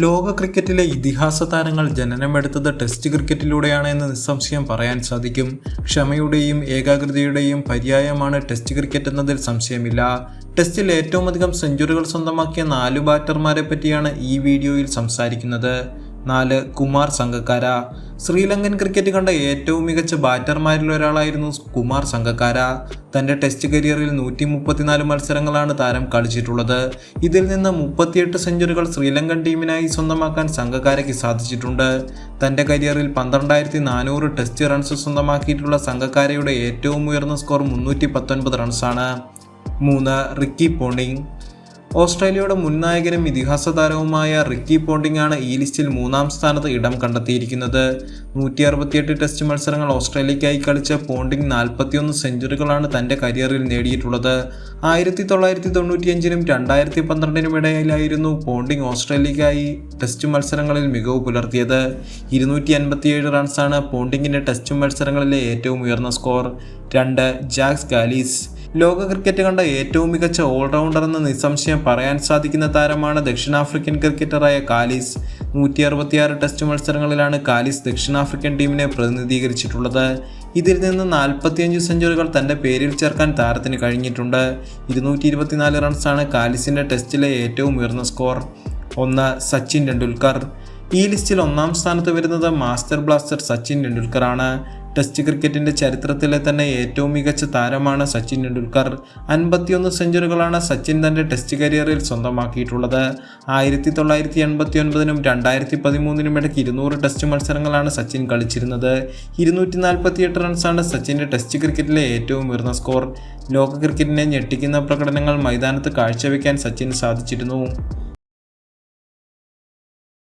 ലോക ക്രിക്കറ്റിലെ ഇതിഹാസ താരങ്ങൾ ജനനമെടുത്തത് ടെസ്റ്റ് ക്രിക്കറ്റിലൂടെയാണ് എന്ന് നിസ്സംശയം പറയാൻ സാധിക്കും. ക്ഷമയുടെയും ഏകാഗ്രതയുടെയും പര്യായമാണ് ടെസ്റ്റ് ക്രിക്കറ്റ് എന്നതിൽ സംശയമില്ല. ടെസ്റ്റിൽ ഏറ്റവും അധികം സെഞ്ചുറികൾ സ്വന്തമാക്കിയ 4 ബാറ്റർമാരെ പറ്റിയാണ് ഈ വീഡിയോയിൽ സംസാരിക്കുന്നത്. 4. കുമാർ സംഗക്കാര. ശ്രീലങ്കൻ ക്രിക്കറ്റ് കണ്ട ഏറ്റവും മികച്ച ബാറ്റർമാരിൽ ഒരാളായിരുന്നു കുമാർ സംഗക്കാര. തൻ്റെ ടെസ്റ്റ് കരിയറിൽ 134 മത്സരങ്ങളാണ് താരം കളിച്ചിട്ടുള്ളത്. ഇതിൽ നിന്ന് 38 സെഞ്ചുറികൾ ശ്രീലങ്കൻ ടീമിനായി സ്വന്തമാക്കാൻ സംഗക്കാരയ്ക്ക് സാധിച്ചിട്ടുണ്ട്. തൻ്റെ കരിയറിൽ 12,400 ടെസ്റ്റ് റൺസ് സ്വന്തമാക്കിയിട്ടുള്ള സംഗക്കാരയുടെ ഏറ്റവും ഉയർന്ന സ്കോർ 319 റൺസാണ്. 3. Ricky Ponting. ഓസ്ട്രേലിയയുടെ മുൻ നായകനും ഇതിഹാസ താരവുമായ റിക്കി പോണ്ടിങ് ആണ് ഈ ലിസ്റ്റിൽ 3-ാം സ്ഥാനത്ത് ഇടം കണ്ടെത്തിയിരിക്കുന്നത്. 168 ടെസ്റ്റ് മത്സരങ്ങൾ ഓസ്ട്രേലിയയ്ക്കായി കളിച്ച പോണ്ടിങ് 41 സെഞ്ചുറികളാണ് തൻ്റെ കരിയറിൽ നേടിയിട്ടുള്ളത്. 1995-നും 2012-നും ഇടയിലായിരുന്നു പോണ്ടിങ് ഓസ്ട്രേലിയയ്ക്കായി ടെസ്റ്റ് മത്സരങ്ങളിൽ മികവ് പുലർത്തിയത്. 257 റൺസാണ് പോണ്ടിങ്ങിൻ്റെ ടെസ്റ്റ് മത്സരങ്ങളിലെ ഏറ്റവും ഉയർന്ന സ്കോർ. 2. Jack Kallis. ലോക ക്രിക്കറ്റ് കണ്ട ഏറ്റവും മികച്ച ഓൾറൗണ്ടർ എന്ന് നിസ്സംശയം പറയാൻ സാധിക്കുന്ന താരമാണ് ദക്ഷിണാഫ്രിക്കൻ ക്രിക്കറ്ററായ കാലിസ്. 166 ടെസ്റ്റ് മത്സരങ്ങളിലാണ് കാലിസ് ദക്ഷിണാഫ്രിക്കൻ ടീമിനെ പ്രതിനിധീകരിച്ചിട്ടുള്ളത്. ഇതിൽ നിന്ന് 45 സെഞ്ചുറികൾ തൻ്റെ പേരിൽ ചേർക്കാൻ താരത്തിന് കഴിഞ്ഞിട്ടുണ്ട്. 224 റൺസാണ് കാലിസിൻ്റെ ടെസ്റ്റിലെ ഏറ്റവും ഉയർന്ന സ്കോർ. 1. സച്ചിൻ ടെണ്ടുൽക്കർ. ഈ ലിസ്റ്റിൽ 1-ാം സ്ഥാനത്ത് വരുന്നത് മാസ്റ്റർ ബ്ലാസ്റ്റർ സച്ചിൻ ടെണ്ടുൽക്കറാണ്. ടെസ്റ്റ് ക്രിക്കറ്റിൻ്റെ ചരിത്രത്തിലെ തന്നെ ഏറ്റവും മികച്ച താരമാണ് സച്ചിൻ ടെണ്ടുൽക്കർ. 51 സെഞ്ചുറികളാണ് സച്ചിൻ തൻ്റെ ടെസ്റ്റ് കരിയറിൽ സ്വന്തമാക്കിയിട്ടുള്ളത്. 1989-നും 2013-നും ഇടയ്ക്ക് 200 ടെസ്റ്റ് മത്സരങ്ങളാണ് സച്ചിൻ കളിച്ചിരുന്നത്. 248 റൺസാണ് സച്ചിൻ്റെ ടെസ്റ്റ് ക്രിക്കറ്റിലെ ഏറ്റവും ഉയർന്ന സ്കോർ. ലോക ക്രിക്കറ്റിനെ ഞെട്ടിക്കുന്ന പ്രകടനങ്ങൾ മൈതാനത്ത് കാഴ്ചവെക്കാൻ സച്ചിന് സാധിച്ചിരുന്നു.